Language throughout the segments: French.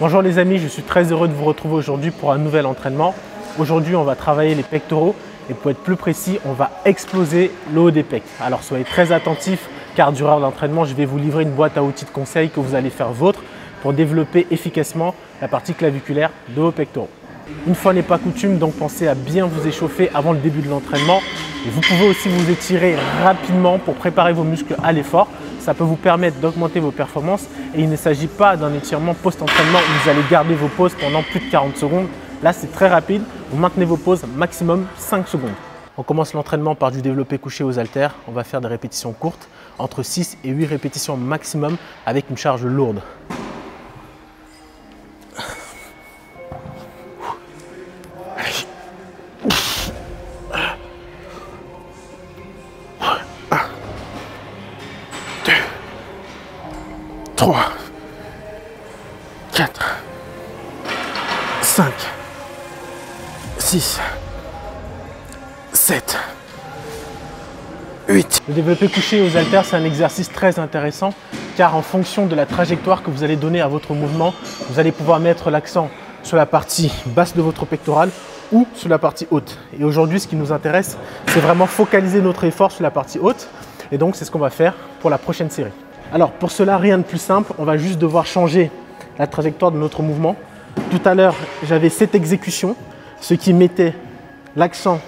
Bonjour les amis, je suis très heureux de vous retrouver aujourd'hui pour un nouvel entraînement. Aujourd'hui, on va travailler les pectoraux et pour être plus précis, on va exploser le haut des pecs. Alors soyez très attentifs car durant l'entraînement, je vais vous livrer une boîte à outils de conseils que vous allez faire vôtre pour développer efficacement la partie claviculaire de vos pectoraux. Une fois n'est pas coutume, donc pensez à bien vous échauffer avant le début de l'entraînement. Et vous pouvez aussi vous étirer rapidement pour préparer vos muscles à l'effort. Ça peut vous permettre d'augmenter vos performances et il ne s'agit pas d'un étirement post-entraînement où vous allez garder vos pauses pendant plus de 40 secondes. Là, c'est très rapide. Vous maintenez vos pauses maximum 5 secondes. On commence l'entraînement par du développé couché aux haltères. On va faire des répétitions courtes, entre 6 et 8 répétitions maximum avec une charge lourde. Deux, 3, 4, 5, 6, 7, 8. Le développé couché aux haltères, c'est un exercice très intéressant car en fonction de la trajectoire que vous allez donner à votre mouvement, vous allez pouvoir mettre l'accent sur la partie basse de votre pectoral ou sur la partie haute. Et aujourd'hui, ce qui nous intéresse, c'est vraiment focaliser notre effort sur la partie haute. Et donc, c'est ce qu'on va faire pour la prochaine série. Alors, pour cela, rien de plus simple. On va juste devoir changer la trajectoire de notre mouvement. Tout à l'heure, j'avais cette exécution, ce qui mettait l'accent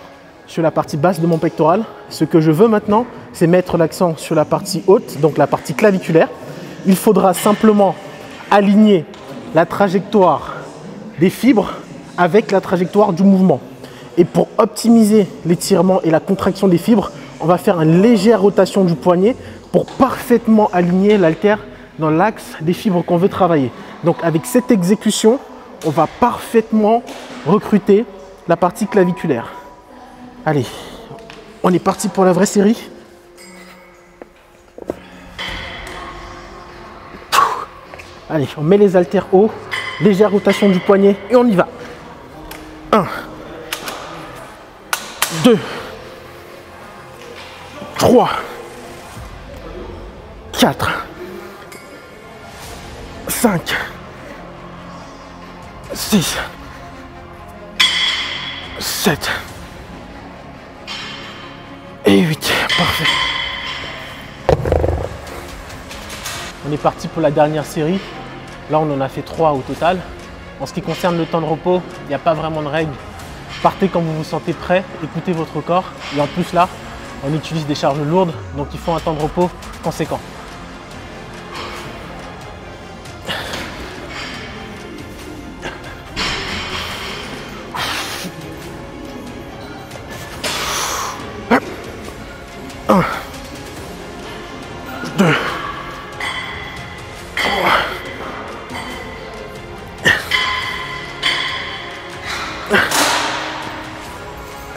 sur la partie basse de mon pectoral. Ce que je veux maintenant, c'est mettre l'accent sur la partie haute, donc la partie claviculaire. Il faudra simplement aligner la trajectoire des fibres avec la trajectoire du mouvement. Et pour optimiser l'étirement et la contraction des fibres, on va faire une légère rotation du poignet pour parfaitement aligner l'haltère dans l'axe des fibres qu'on veut travailler. Donc avec cette exécution, on va parfaitement recruter la partie claviculaire. Allez, on est parti pour la vraie série. Allez, on met les haltères haut, légère rotation du poignet et on y va. 1, 2, 3, 4, 5, 6, 7 et 8. Parfait. On est parti pour la dernière série. Là, on en a fait 3 au total. En ce qui concerne le temps de repos, il n'y a pas vraiment de règle. Partez quand vous vous sentez prêt, écoutez votre corps. Et en plus là, on utilise des charges lourdes, donc il faut un temps de repos conséquent. Un, 2, 3,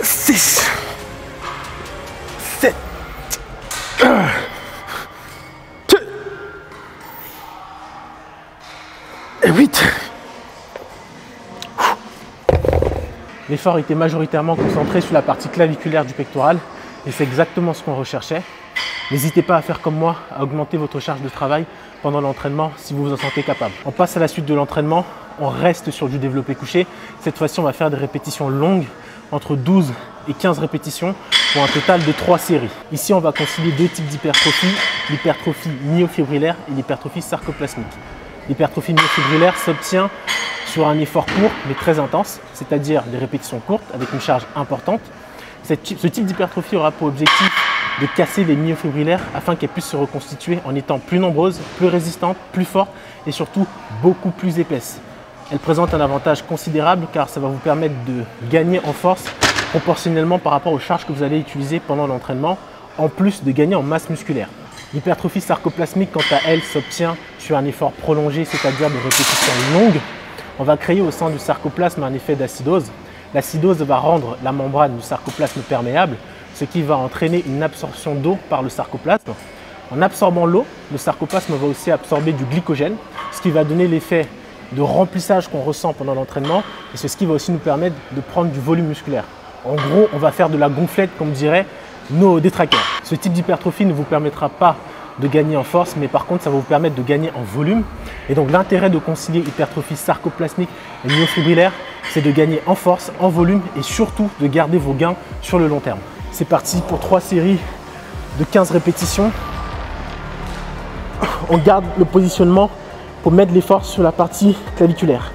6, 7, 2 et 8. L'effort était majoritairement concentré sur la partie claviculaire du pectoral et c'est exactement ce qu'on recherchait. N'hésitez pas à faire comme moi, à augmenter votre charge de travail pendant l'entraînement si vous vous en sentez capable. On passe à la suite de l'entraînement, on reste sur du développé couché. Cette fois-ci, on va faire des répétitions longues, entre 12 et 15 répétitions pour un total de 3 séries. Ici, on va concilier 2 types d'hypertrophie, l'hypertrophie myofibrillaire et l'hypertrophie sarcoplasmique. L'hypertrophie myofibrillaire s'obtient sur un effort court mais très intense, c'est-à-dire des répétitions courtes avec une charge importante. Ce type d'hypertrophie aura pour objectif de casser les myofibrillaires afin qu'elles puissent se reconstituer en étant plus nombreuses, plus résistantes, plus fortes et surtout beaucoup plus épaisses. Elle présente un avantage considérable car ça va vous permettre de gagner en force proportionnellement par rapport aux charges que vous allez utiliser pendant l'entraînement, en plus de gagner en masse musculaire. L'hypertrophie sarcoplasmique, quant à elle, s'obtient sur un effort prolongé, c'est-à-dire de répétitions longues. On va créer au sein du sarcoplasme un effet d'acidose. L'acidose va rendre la membrane du sarcoplasme perméable, ce qui va entraîner une absorption d'eau par le sarcoplasme. En absorbant l'eau, le sarcoplasme va aussi absorber du glycogène, ce qui va donner l'effet de remplissage qu'on ressent pendant l'entraînement et c'est ce qui va aussi nous permettre de prendre du volume musculaire. En gros, on va faire de la gonflette, comme diraient nos détraqueurs. Ce type d'hypertrophie ne vous permettra pas de gagner en force, mais par contre, ça va vous permettre de gagner en volume. Et donc, l'intérêt de concilier hypertrophie sarcoplasmique et myofibrillaire, c'est de gagner en force, en volume et surtout de garder vos gains sur le long terme. C'est parti pour 3 séries de 15 répétitions. On garde le positionnement pour mettre les forces sur la partie claviculaire.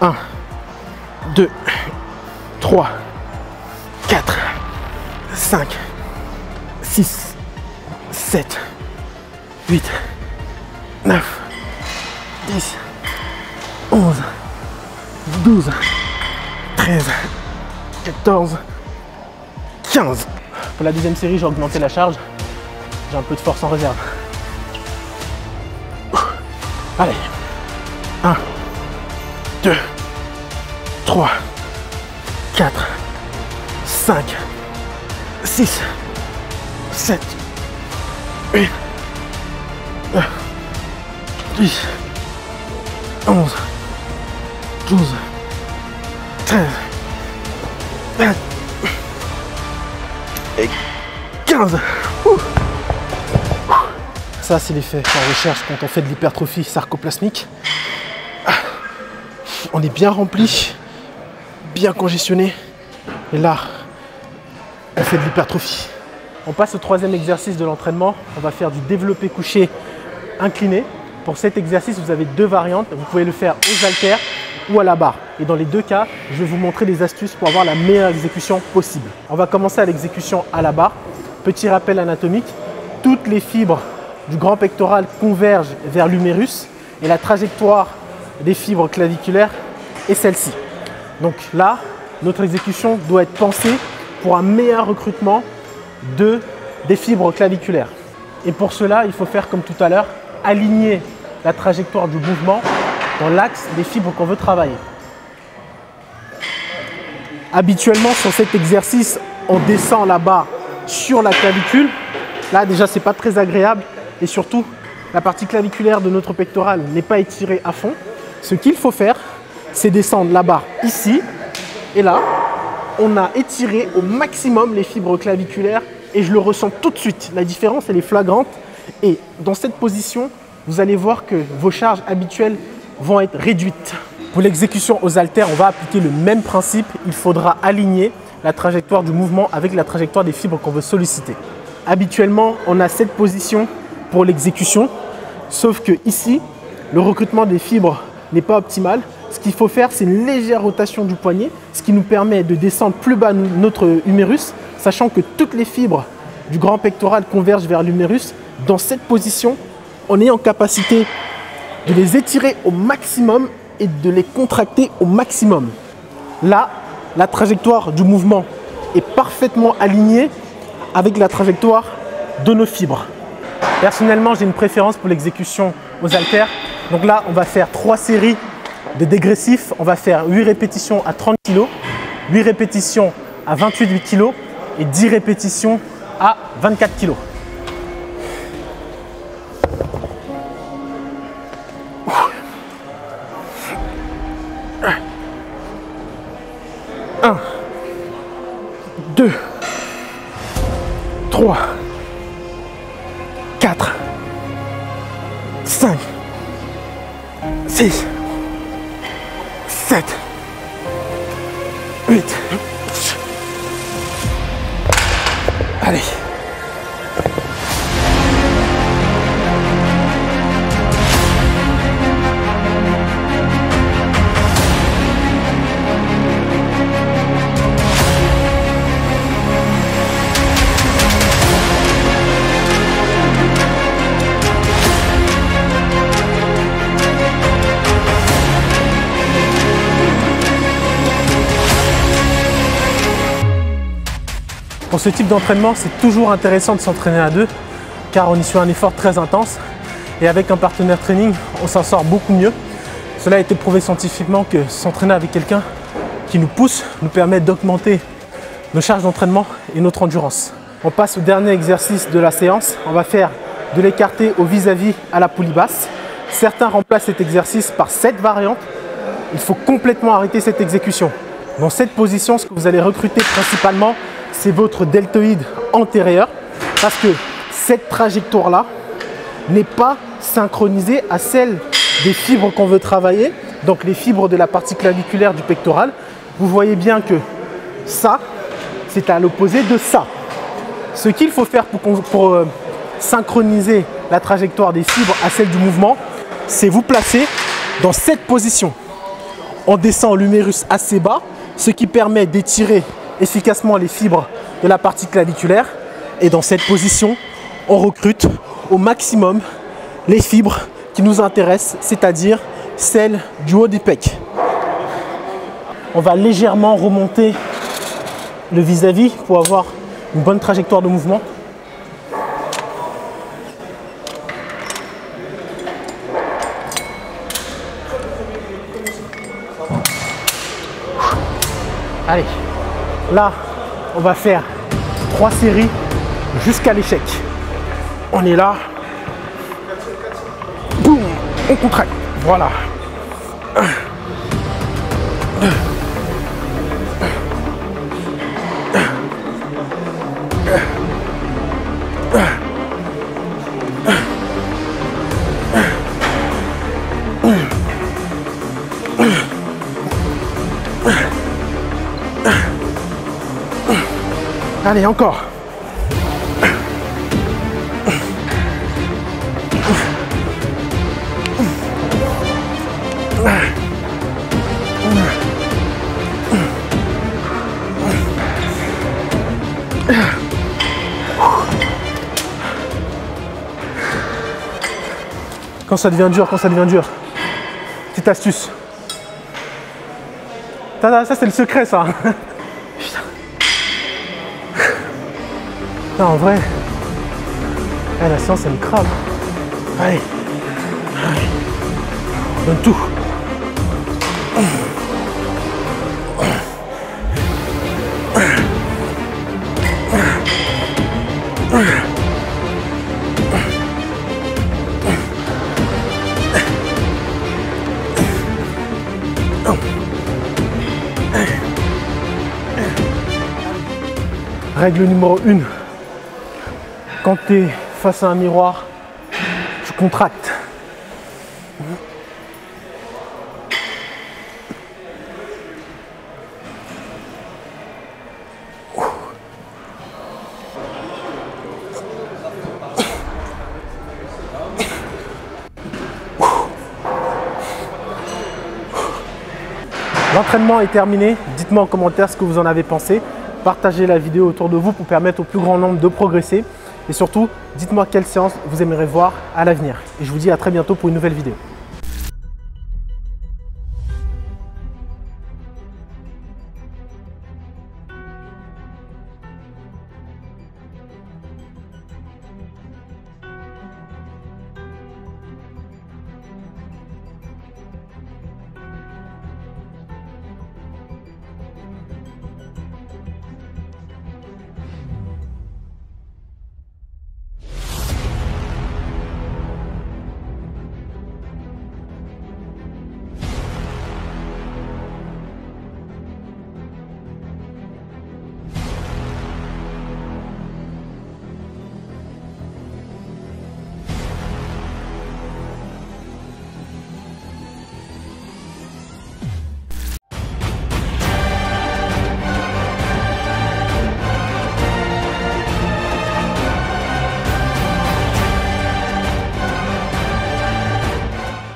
1, 2, 3, 4, 5, 6, 7, 8, 9, 10, 11, 12, 13, 14, 15. Pour la deuxième série, j'ai augmenté la charge. J'ai un peu de force en réserve. Allez. 1, 2, 3, 4, 5, 6, 7, 8, 9, 10, 11, 12, 13, 14 et 15. Ça, c'est l'effet qu'on recherche quand on fait de l'hypertrophie sarcoplasmique. On est bien rempli, bien congestionné. Et là, on fait de l'hypertrophie. On passe au troisième exercice de l'entraînement. On va faire du développé couché incliné. Pour cet exercice, vous avez 2 variantes. Vous pouvez le faire aux haltères ou à la barre. Et dans les 2 cas, je vais vous montrer des astuces pour avoir la meilleure exécution possible. On va commencer à l'exécution à la barre. Petit rappel anatomique. Toutes les fibres du grand pectoral convergent vers l'humérus et la trajectoire des fibres claviculaires est celle-ci. Donc là, notre exécution doit être pensée pour un meilleur recrutement des fibres claviculaires. Et pour cela, il faut faire comme tout à l'heure, aligner la trajectoire du mouvement dans l'axe des fibres qu'on veut travailler. Habituellement, sur cet exercice, on descend la barre sur la clavicule. Là, déjà, c'est pas très agréable. Et surtout, la partie claviculaire de notre pectoral n'est pas étirée à fond. Ce qu'il faut faire, c'est descendre la barre ici. Et là, on a étiré au maximum les fibres claviculaires. Et je le ressens tout de suite. La différence, elle est flagrante. Et dans cette position, vous allez voir que vos charges habituelles vont être réduites. Pour l'exécution aux haltères, on va appliquer le même principe. Il faudra aligner la trajectoire du mouvement avec la trajectoire des fibres qu'on veut solliciter. Habituellement, on a cette position pour l'exécution, sauf que ici, le recrutement des fibres n'est pas optimal. Ce qu'il faut faire, c'est une légère rotation du poignet, ce qui nous permet de descendre plus bas notre humérus, sachant que toutes les fibres du grand pectoral convergent vers l'humérus. Dans cette position, on est en capacité de les étirer au maximum et de les contracter au maximum. Là, la trajectoire du mouvement est parfaitement alignée avec la trajectoire de nos fibres. Personnellement, j'ai une préférence pour l'exécution aux haltères. Donc là, on va faire 3 séries de dégressifs. On va faire 8 répétitions à 30 kg, 8 répétitions à 28 kg et 10 répétitions à 24 kg. Un, 2, 3, 4, 5, 6, 7, 8. Allez. Pour ce type d'entraînement, c'est toujours intéressant de s'entraîner à 2 car on y suit un effort très intense et avec un partenaire training, on s'en sort beaucoup mieux. Cela a été prouvé scientifiquement que s'entraîner avec quelqu'un qui nous pousse nous permet d'augmenter nos charges d'entraînement et notre endurance. On passe au dernier exercice de la séance. On va faire de l'écarté au vis-à-vis à la poulie basse. Certains remplacent cet exercice par cette variante. Il faut complètement arrêter cette exécution. Dans cette position, ce que vous allez recruter principalement, c'est votre deltoïde antérieur parce que cette trajectoire-là n'est pas synchronisée à celle des fibres qu'on veut travailler, donc les fibres de la partie claviculaire du pectoral. Vous voyez bien que ça, c'est à l'opposé de ça. Ce qu'il faut faire pour synchroniser la trajectoire des fibres à celle du mouvement, c'est vous placer dans cette position. On descend l'humérus assez bas, ce qui permet d'étirer efficacement les fibres de la partie claviculaire. Et dans cette position, on recrute au maximum les fibres qui nous intéressent, c'est-à-dire celles du haut des pecs. On va légèrement remonter le vis-à-vis pour avoir une bonne trajectoire de mouvement. Allez, là, on va faire 3 séries jusqu'à l'échec. On est là. Boum, on contracte. Voilà. Allez, encore. Quand ça devient dur, petite astuce. Ça c'est le secret, ça. Non, en vrai, la séance, elle me crame. Allez, donne tout. Règle numéro 1. Quand tu es face à un miroir, tu contractes. L'entraînement est terminé. Dites-moi en commentaire ce que vous en avez pensé. Partagez la vidéo autour de vous pour permettre au plus grand nombre de progresser. Et surtout, dites-moi quelle séance vous aimeriez voir à l'avenir. Et je vous dis à très bientôt pour une nouvelle vidéo.